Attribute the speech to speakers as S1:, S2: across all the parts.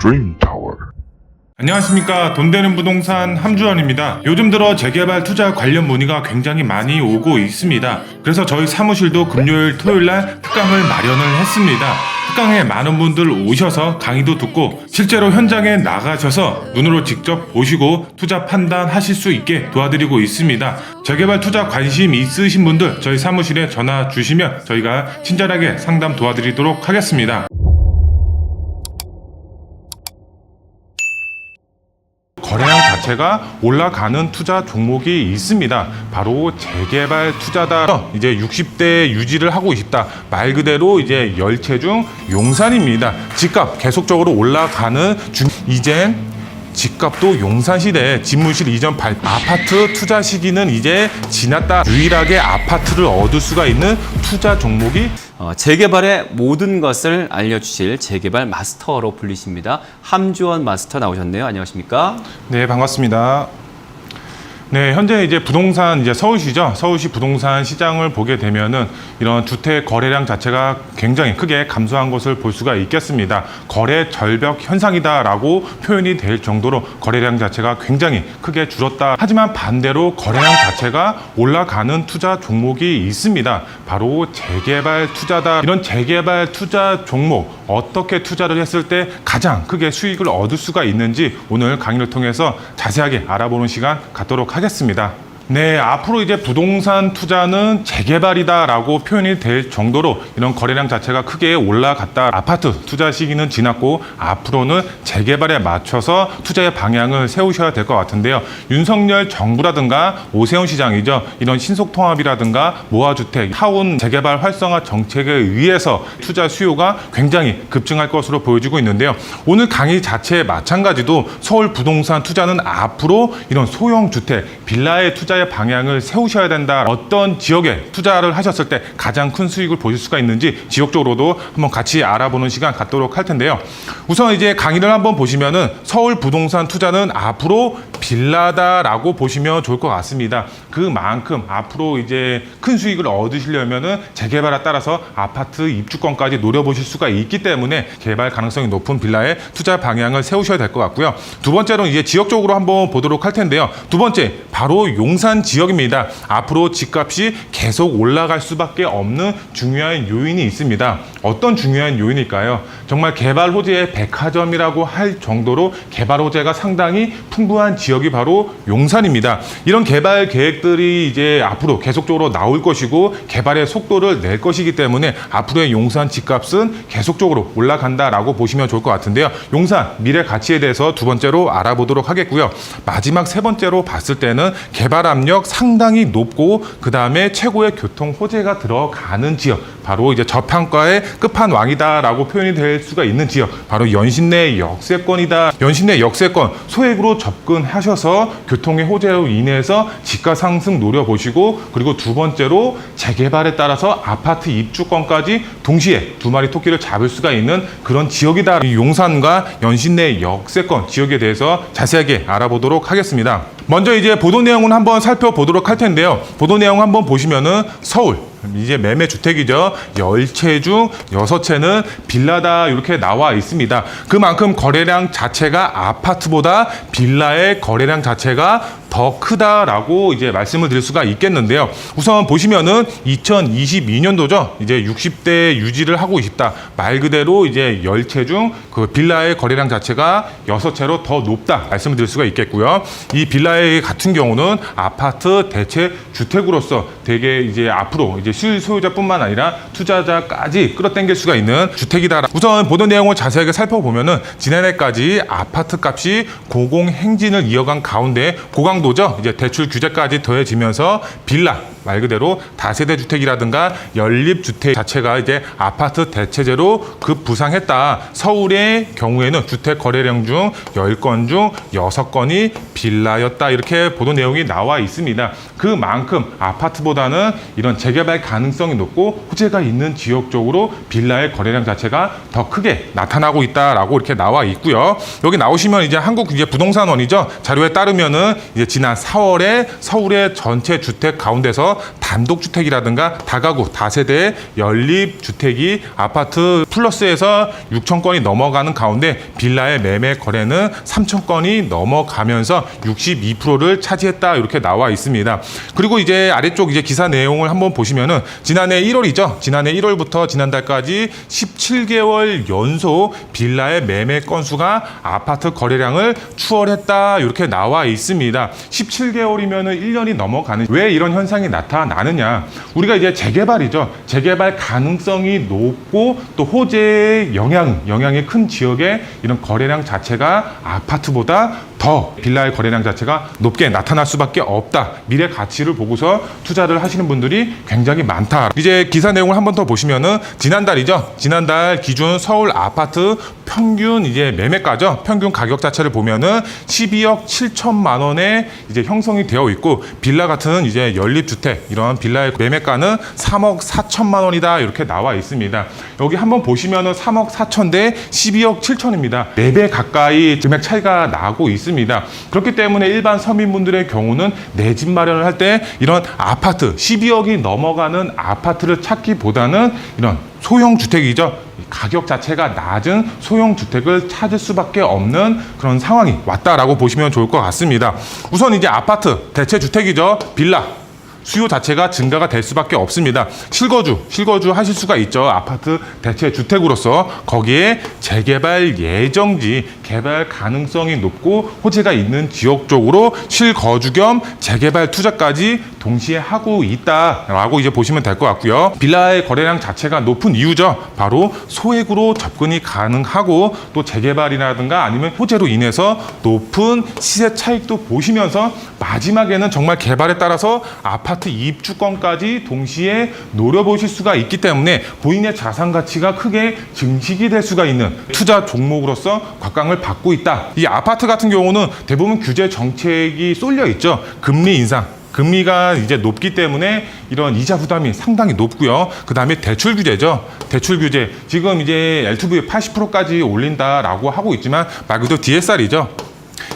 S1: Dream Tower.
S2: 안녕하십니까. 돈 되는 부동산 함주원입니다. 요즘 들어 재개발 투자 관련 문의가 굉장히 많이 오고 있습니다. 그래서 저희 사무실도 금요일 토요일날 특강을 마련을 했습니다. 특강에 많은 분들 오셔서 강의도 듣고 실제로 현장에 나가셔서 눈으로 직접 보시고 투자 판단하실 수 있게 도와드리고 있습니다. 재개발 투자 관심 있으신 분들 저희 사무실에 전화 주시면 저희가 친절하게 상담 도와드리도록 하겠습니다. 거래량 자체가 올라가는 투자 종목이 있습니다. 바로 재개발 투자다. 이제 60대 유지를 하고 싶다. 말 그대로 이제 열채중 용산입니다. 집값 계속적으로 올라가는 중. 이젠 집값도 용산 시대에 집무실 이전 아파트 투자 시기는 이제 지났다. 유일하게 아파트를 얻을 수가 있는 투자 종목이
S3: 재개발의 모든 것을 알려주실 재개발 마스터로 불리십니다. 함주원 마스터 나오셨네요. 안녕하십니까?
S2: 네, 반갑습니다. 네, 현재 이제 부동산 이제 서울시죠. 서울시 부동산 시장을 보게 되면은 이런 주택 거래량 자체가 굉장히 크게 감소한 것을 볼 수가 있겠습니다. 거래 절벽 현상이다라고 표현이 될 정도로 거래량 자체가 굉장히 크게 줄었다. 하지만 반대로 거래량 자체가 올라가는 투자 종목이 있습니다. 바로 재개발 투자다. 이런 재개발 투자 종목 어떻게 투자를 했을 때 가장 크게 수익을 얻을 수가 있는지 오늘 강의를 통해서 자세하게 알아보는 시간 갖도록 하겠습니다. 네, 앞으로 이제 부동산 투자는 재개발이다라고 표현이 될 정도로 이런 거래량 자체가 크게 올라갔다. 아파트 투자 시기는 지났고 앞으로는 재개발에 맞춰서 투자의 방향을 세우셔야 될 것 같은데요. 윤석열 정부라든가 오세훈 시장이죠. 이런 신속통합이라든가 모아주택, 타운 재개발 활성화 정책에 의해서 투자 수요가 굉장히 급증할 것으로 보여지고 있는데요. 오늘 강의 자체에 마찬가지도 서울 부동산 투자는 앞으로 이런 소형 주택, 빌라의 투자의 방향을 세우셔야 된다. 어떤 지역에 투자를 하셨을 때 가장 큰 수익을 보실 수가 있는지 지역적으로도 한번 같이 알아보는 시간 갖도록 할 텐데요. 우선 이제 강의를 한번 보시면은 서울 부동산 투자는 앞으로 빌라다라고 보시면 좋을 것 같습니다. 그만큼 앞으로 이제 큰 수익을 얻으시려면은 재개발에 따라서 아파트 입주권까지 노려보실 수가 있기 때문에 개발 가능성이 높은 빌라에 투자 방향을 세우셔야 될 것 같고요. 두 번째로는 이제 지역적으로 한번 보도록 할 텐데요. 두 번째 바로 용산 지역입니다. 앞으로 집값이 계속 올라갈 수밖에 없는 중요한 요인이 있습니다. 어떤 중요한 요인일까요? 정말 개발 호재의 백화점이라고 할 정도로 개발 호재가 상당히 풍부한 지역이 바로 용산입니다. 이런 개발 계획들이 이제 앞으로 계속적으로 나올 것이고 개발의 속도를 낼 것이기 때문에 앞으로의 용산 집값은 계속적으로 올라간다라고 보시면 좋을 것 같은데요. 용산 미래 가치에 대해서 두 번째로 알아보도록 하겠고요. 마지막 세 번째로 봤을 때는 개발 압력 상당히 높고 그 다음에 최고의 교통 호재가 들어가는 지역, 바로 이제 저평가의 끝판왕이다라고 표현이 될 수가 있는 지역, 바로 연신내 역세권이다. 연신내 역세권 소액으로 접근하셔서 교통의 호재로 인해서 집가 상승 노려보시고, 그리고 두 번째로 재개발에 따라서 아파트 입주권까지 동시에 두 마리 토끼를 잡을 수가 있는 그런 지역이다. 용산과 연신내 역세권 지역에 대해서 자세하게 알아보도록 하겠습니다. 먼저 이제 보도 내용은 한번 살펴보도록 할 텐데요. 보도 내용 한번 보시면은 서울 이제 매매 주택이죠. 10채 중 6채는 빌라다 이렇게 나와 있습니다. 그만큼 거래량 자체가 아파트보다 빌라의 거래량 자체가 더 크다라고 이제 말씀을 드릴 수가 있겠는데요. 우선 보시면은 2022년도죠. 이제 60대 유지를 하고 싶다. 말 그대로 이제 10채 중 그 빌라의 거래량 자체가 6채로 더 높다 말씀을 드릴 수가 있겠고요. 이 빌라의 같은 경우는 아파트 대체 주택으로서 되게 이제 앞으로 이제 실소유자뿐만 아니라 투자자까지 끌어당길 수가 있는 주택이다. 우선 보도 내용을 자세하게 살펴보면은 지난해까지 아파트 값이 고공행진을 이어간 가운데 고강도죠. 이제 대출 규제까지 더해지면서 빌라 말 그대로 다세대 주택이라든가 연립주택 자체가 이제 아파트 대체제로 급부상했다. 서울의 경우에는 주택 거래량 중 10건 중 6건이 빌라였다. 이렇게 보도 내용이 나와 있습니다. 그만큼 아파트보다는 이런 재개발 가능성이 높고 호재가 있는 지역 쪽으로 빌라의 거래량 자체가 더 크게 나타나고 있다라고 이렇게 나와 있고요. 여기 나오시면 이제 한국 이제 부동산원이죠. 자료에 따르면은 이제 지난 4월에 서울의 전체 주택 가운데서 중에서 단독주택이라든가 다가구, 다세대 연립주택이 아파트 플러스에서 6천 건이 넘어가는 가운데 빌라의 매매 거래는 3천 건이 넘어가면서 62%를 차지했다 이렇게 나와 있습니다. 그리고 이제 아래쪽 이제 기사 내용을 한번 보시면은 지난해 1월이죠. 지난해 1월부터 지난달까지 17개월 연속 빌라의 매매 건수가 아파트 거래량을 추월했다 이렇게 나와 있습니다. 17개월이면은 1년이 넘어가는 왜 이런 현상이 나타나느냐? 우리가 이제 재개발이죠. 재개발 가능성이 높고 또 호재의 영향이 큰 지역에 이런 거래량 자체가 아파트보다 더 빌라의 거래량 자체가 높게 나타날 수밖에 없다. 미래 가치를 보고서 투자를 하시는 분들이 굉장히 많다. 이제 기사 내용을 한번 더 보시면은 지난달이죠. 지난달 기준 서울 아파트 평균 이제 매매가죠. 평균 가격 자체를 보면은 12억 7천만 원에 이제 형성이 되어 있고 빌라 같은 이제 연립주택 이런 빌라의 매매가는 3억 4천만 원이다 이렇게 나와 있습니다. 여기 한번 보시면은 3억 4천 대 12억 7천입니다. 4배 가까이 금액 차이가 나고 있습니다. 그렇기 때문에 일반 서민분들의 경우는 내 집 마련을 할 때 이런 아파트 12억이 넘어가는 아파트를 찾기보다는 이런 소형 주택이죠. 가격 자체가 낮은 소형 주택을 찾을 수밖에 없는 그런 상황이 왔다라고 보시면 좋을 것 같습니다. 우선 이제 아파트 대체 주택이죠. 빌라 수요 자체가 증가가 될 수밖에 없습니다. 실거주 하실 수가 있죠. 아파트 대체 주택으로서 거기에 재개발 예정지, 개발 가능성이 높고 호재가 있는 지역 쪽으로 실거주 겸 재개발 투자까지 동시에 하고 있다라고 이제 보시면 될 것 같고요. 빌라의 거래량 자체가 높은 이유죠. 바로 소액으로 접근이 가능하고 또 재개발이라든가 아니면 호재로 인해서 높은 시세 차익도 보시면서 마지막에는 정말 개발에 따라서 아파트 입주권까지 동시에 노려보실 수가 있기 때문에 본인의 자산 가치가 크게 증식이 될 수가 있는 투자 종목으로서 곽강을 받고 있다. 이 아파트 같은 경우는 대부분 규제 정책이 쏠려 있죠. 금리 인상. 금리가 이제 높기 때문에 이런 이자 부담이 상당히 높고요. 그 다음에 대출 규제죠. 대출 규제. 지금 이제 LTV 80%까지 올린다라고 하고 있지만 말 그대로 DSR이죠.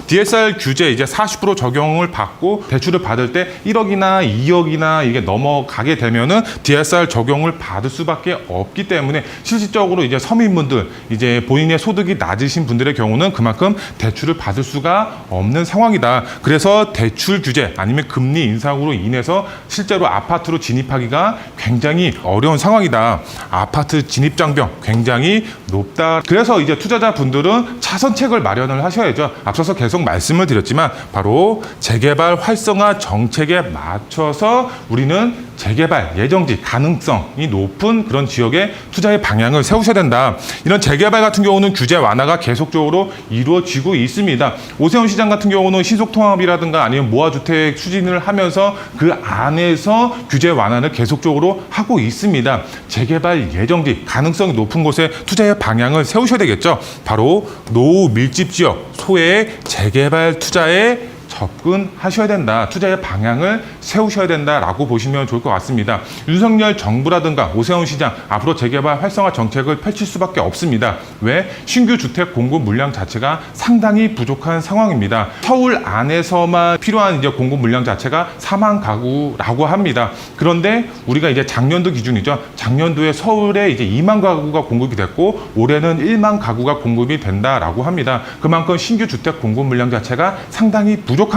S2: DSR 규제 이제 40% 적용을 받고 대출을 받을 때 1억이나 2억이나 이게 넘어가게 되면은 DSR 적용을 받을 수밖에 없기 때문에 실질적으로 이제 서민분들 이제 본인의 소득이 낮으신 분들의 경우는 그만큼 대출을 받을 수가 없는 상황이다. 그래서 대출 규제 아니면 금리 인상으로 인해서 실제로 아파트로 진입하기가 굉장히 어려운 상황이다. 아파트 진입 장벽 굉장히 높다. 그래서 이제 투자자분들은 차선책을 마련을 하셔야죠. 앞서서 계속 말씀을 드렸지만 바로 재개발 활성화 정책에 맞춰서 우리는 재개발 예정지 가능성이 높은 그런 지역에 투자의 방향을 세우셔야 된다. 이런 재개발 같은 경우는 규제 완화가 계속적으로 이루어지고 있습니다. 오세훈 시장 같은 경우는 신속통합이라든가 아니면 모아주택 추진을 하면서 그 안에서 규제 완화를 계속적으로 하고 있습니다. 재개발 예정지 가능성이 높은 곳에 투자의 방향을 세우셔야 되겠죠. 바로 노후 밀집 지역 소외 재개발 투자에 접근하셔야 된다. 투자의 방향을 세우셔야 된다라고 보시면 좋을 것 같습니다. 윤석열 정부라든가 오세훈 시장 앞으로 재개발 활성화 정책을 펼칠 수밖에 없습니다. 왜? 신규 주택 공급 물량 자체가 상당히 부족한 상황입니다. 서울 안에서만 필요한 이제 공급 물량 자체가 4만 가구라고 합니다. 그런데 우리가 이제 작년도 기준이죠. 작년도에 서울에 이제 2만 가구가 공급이 됐고 올해는 1만 가구가 공급이 된다라고 합니다. 그만큼 신규 주택 공급 물량 자체가 상당히 부족합니다.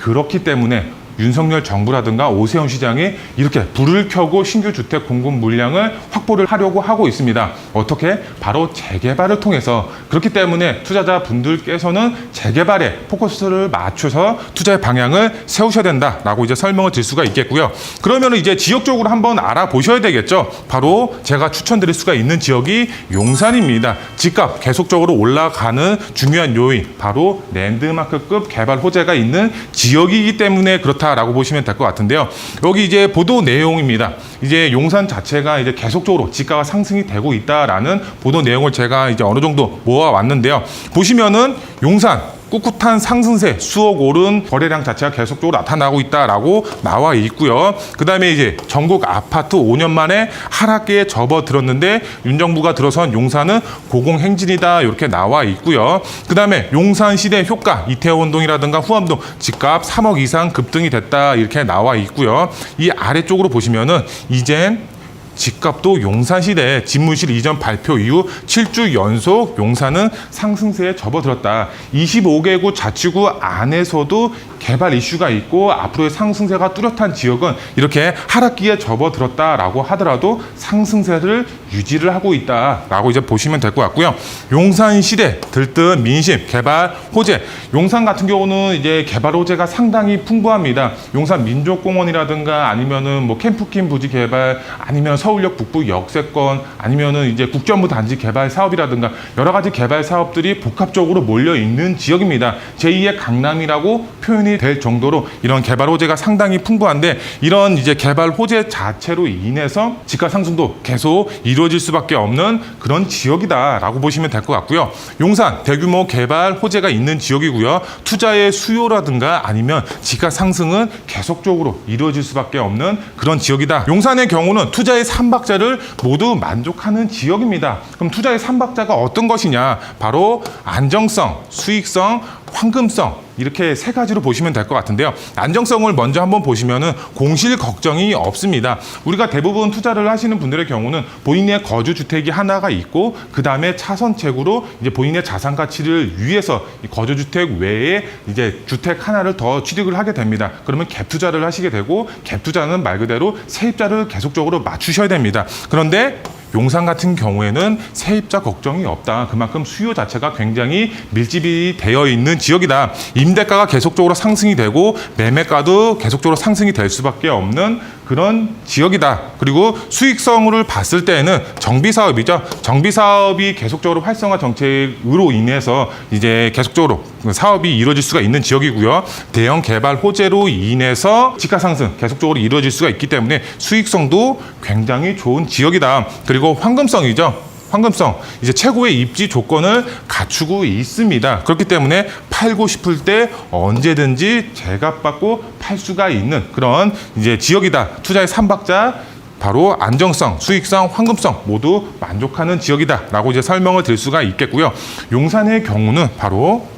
S2: 그렇기 때문에 윤석열 정부라든가 오세훈 시장이 이렇게 불을 켜고 신규 주택 공급 물량을 확보를 하려고 하고 있습니다. 어떻게? 바로 재개발을 통해서. 그렇기 때문에 투자자분들께서는 재개발에 포커스를 맞춰서 투자의 방향을 세우셔야 된다라고 이제 설명을 드릴 수가 있겠고요. 그러면 이제 지역적으로 한번 알아보셔야 되겠죠. 바로 제가 추천드릴 수가 있는 지역이 용산입니다. 집값 계속적으로 올라가는 중요한 요인, 바로 랜드마크급 개발 호재가 있는 지역이기 때문에 그렇다. 라고 보시면 될 것 같은데요. 여기 이제 보도 내용입니다. 이제 용산 자체가 이제 계속적으로 집가가 상승이 되고 있다라는 보도 내용을 제가 이제 어느 정도 모아 왔는데요. 보시면은 용산 꿋꿋한 상승세, 수억 오른 거래량 자체가 계속적으로 나타나고 있다라고 나와 있고요. 그 다음에 이제 전국 아파트 5년 만에 하락기에 접어들었는데 윤 정부가 들어선 용산은 고공행진이다 이렇게 나와 있고요. 그 다음에 용산 시대 효과, 이태원동이라든가 후암동 집값 3억 이상 급등이 됐다 이렇게 나와 있고요. 이 아래쪽으로 보시면은 이젠 집값도 용산시대 집무실 이전 발표 이후 7주 연속 용산은 상승세에 접어들었다. 25개구 자치구 안에서도 개발 이슈가 있고 앞으로의 상승세가 뚜렷한 지역은 이렇게 하락기에 접어들었다라고 하더라도 상승세를 유지를 하고 있다라고 이제 보시면 될 것 같고요. 용산시대 들뜬 민심 개발 호재. 용산 같은 경우는 이제 개발 호재가 상당히 풍부합니다. 용산 민족공원이라든가 아니면은 뭐 캠프킨 부지 개발 아니면 서울역 북부 역세권 아니면은 이제 국정부 단지 개발 사업이라든가 여러 가지 개발 사업들이 복합적으로 몰려 있는 지역입니다. 제2의 강남이라고 표현이 될 정도로 이런 개발 호재가 상당히 풍부한데 이런 이제 개발 호재 자체로 인해서 집값 상승도 계속 이루어질 수밖에 없는 그런 지역이다라고 보시면 될 것 같고요. 용산 대규모 개발 호재가 있는 지역이고요. 투자의 수요라든가 아니면 집값 상승은 계속적으로 이루어질 수밖에 없는 그런 지역이다. 용산의 경우는 투자의 3박자를 모두 만족하는 지역입니다. 그럼 투자의 3박자가 어떤 것이냐? 바로 안정성, 수익성, 황금성 이렇게 세 가지로 보시면 될 것 같은데요. 안정성을 먼저 한번 보시면은 공실 걱정이 없습니다. 우리가 대부분 투자를 하시는 분들의 경우는 본인의 거주 주택이 하나가 있고 그 다음에 차선책으로 이제 본인의 자산 가치를 위해서 거주 주택 외에 이제 주택 하나를 더 취득을 하게 됩니다. 그러면 갭 투자를 하시게 되고 갭 투자는 말 그대로 세입자를 계속적으로 맞추셔야 됩니다. 그런데 용산 같은 경우에는 세입자 걱정이 없다. 그만큼 수요 자체가 굉장히 밀집이 되어 있는 지역이다. 임대가가 계속적으로 상승이 되고 매매가도 계속적으로 상승이 될 수밖에 없는 그런 지역이다. 그리고 수익성을 봤을 때는 정비사업이죠. 정비사업이 계속적으로 활성화 정책으로 인해서 이제 계속적으로 사업이 이루어질 수가 있는 지역이고요. 대형 개발 호재로 인해서 집가 상승 계속적으로 이루어질 수가 있기 때문에 수익성도 굉장히 좋은 지역이다. 그리고 황금성이죠. 황금성, 이제 최고의 입지 조건을 갖추고 있습니다. 그렇기 때문에 팔고 싶을 때 언제든지 제값받고 팔 수가 있는 그런 이제 지역이다. 투자의 3박자 바로 안정성, 수익성, 황금성 모두 만족하는 지역이다라고 이제 설명을 드릴 수가 있겠고요. 용산의 경우는 바로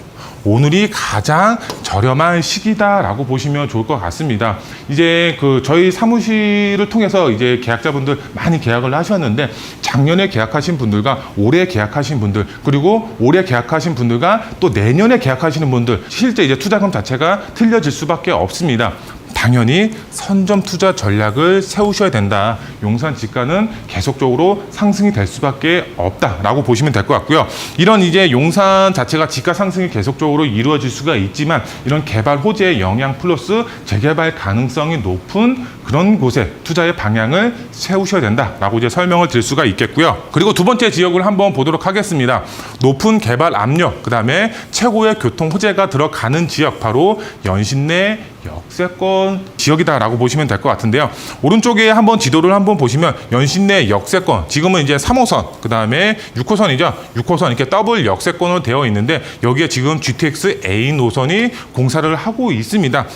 S2: 오늘이 가장 저렴한 시기다라고 보시면 좋을 것 같습니다. 이제 그 저희 사무실을 통해서 이제 계약자분들 많이 계약을 하셨는데 작년에 계약하신 분들과 올해 계약하신 분들 그리고 올해 계약하신 분들과 또 내년에 계약하시는 분들 실제 이제 투자금 자체가 틀려질 수밖에 없습니다. 당연히 선점 투자 전략을 세우셔야 된다. 용산 집가는 계속적으로 상승이 될 수밖에 없다라고 보시면 될 것 같고요. 이런 이제 용산 자체가 집가 상승이 계속적으로 이루어질 수가 있지만 이런 개발 호재의 영향 플러스 재개발 가능성이 높은 그런 곳에 투자의 방향을 세우셔야 된다라고 이제 설명을 드릴 수가 있겠고요. 그리고 두 번째 지역을 한번 보도록 하겠습니다. 높은 개발 압력, 그 다음에 최고의 교통 호재가 들어가는 지역 바로 연신내 역세권 지역이다라고 보시면 될 것 같은데요. 오른쪽에 한번 지도를 한번 보시면 연신내 역세권, 지금은 이제 3호선, 그 다음에 6호선이죠. 6호선 이렇게 더블 역세권으로 되어 있는데 여기에 지금 GTX A 노선이 공사를 하고 있습니다.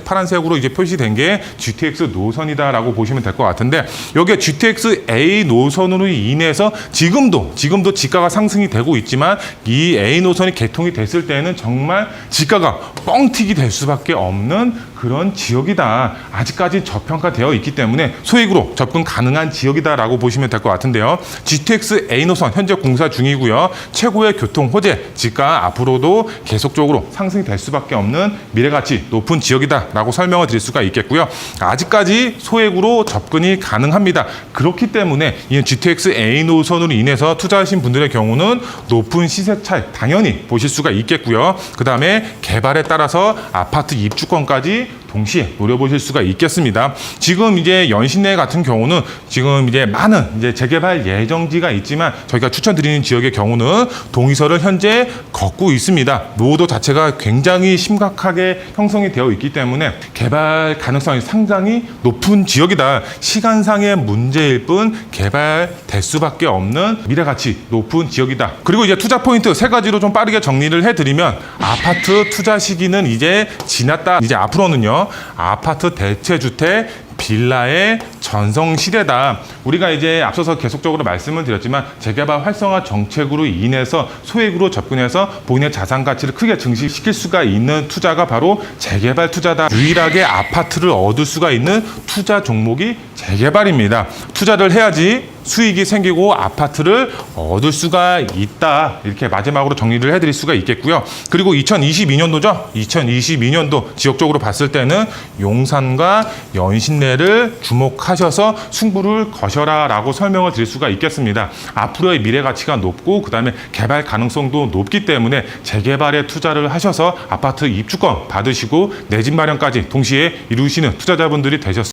S2: 파란색으로 이제 표시된 게 GTX 노선이다라고 보시면 될 것 같은데 여기에 GTX A 노선으로 인해서 지금도 지가가 상승이 되고 있지만 이 A 노선이 개통이 됐을 때는 정말 지가가 뻥튀기 될 수밖에 없는 그런 지역이다. 아직까지 저평가되어 있기 때문에 소액으로 접근 가능한 지역이다라고 보시면 될 것 같은데요. GTX A 노선 현재 공사 중이고요. 최고의 교통 호재, 지가 앞으로도 계속적으로 상승이 될 수밖에 없는 미래가치 높은 지역이다라고 설명을 드릴 수가 있겠고요. 아직까지 소액으로 접근이 가능합니다. 그렇기 때문에 이 GTX A 노선으로 인해서 투자하신 분들의 경우는 높은 시세 차익 당연히 보실 수가 있겠고요. 그 다음에 개발에 따라서 아파트 입주권까지 동시에 노려보실 수가 있겠습니다. 지금 이제 연신내 같은 경우는 지금 이제 많은 이제 재개발 예정지가 있지만 저희가 추천드리는 지역의 경우는 동의서를 현재 걷고 있습니다. 노후도 자체가 굉장히 심각하게 형성이 되어 있기 때문에 개발 가능성이 상당히 높은 지역이다. 시간상의 문제일 뿐 개발될 수밖에 없는 미래 가치 높은 지역이다. 그리고 이제 투자 포인트 세 가지로 좀 빠르게 정리를 해드리면 아파트 투자 시기는 이제 지났다. 이제 앞으로는요 아파트 대체주택 빌라의 전성 시대다. 우리가 이제 앞서서 계속적으로 말씀을 드렸지만 재개발 활성화 정책으로 인해서 소액으로 접근해서 본인의 자산 가치를 크게 증식시킬 수가 있는 투자가 바로 재개발 투자다. 유일하게 아파트를 얻을 수가 있는 투자 종목이 재개발입니다. 투자를 해야지 수익이 생기고 아파트를 얻을 수가 있다. 이렇게 마지막으로 정리를 해드릴 수가 있겠고요. 그리고 2022년도죠. 2022년도 지역적으로 봤을 때는 용산과 연신내를 주목하셔서 승부를 거셔라 라고 설명을 드릴 수가 있겠습니다. 앞으로의 미래 가치가 높고 그 다음에 개발 가능성도 높기 때문에 재개발에 투자를 하셔서 아파트 입주권 받으시고 내 집 마련까지 동시에 이루시는 투자자분들이 되셨으면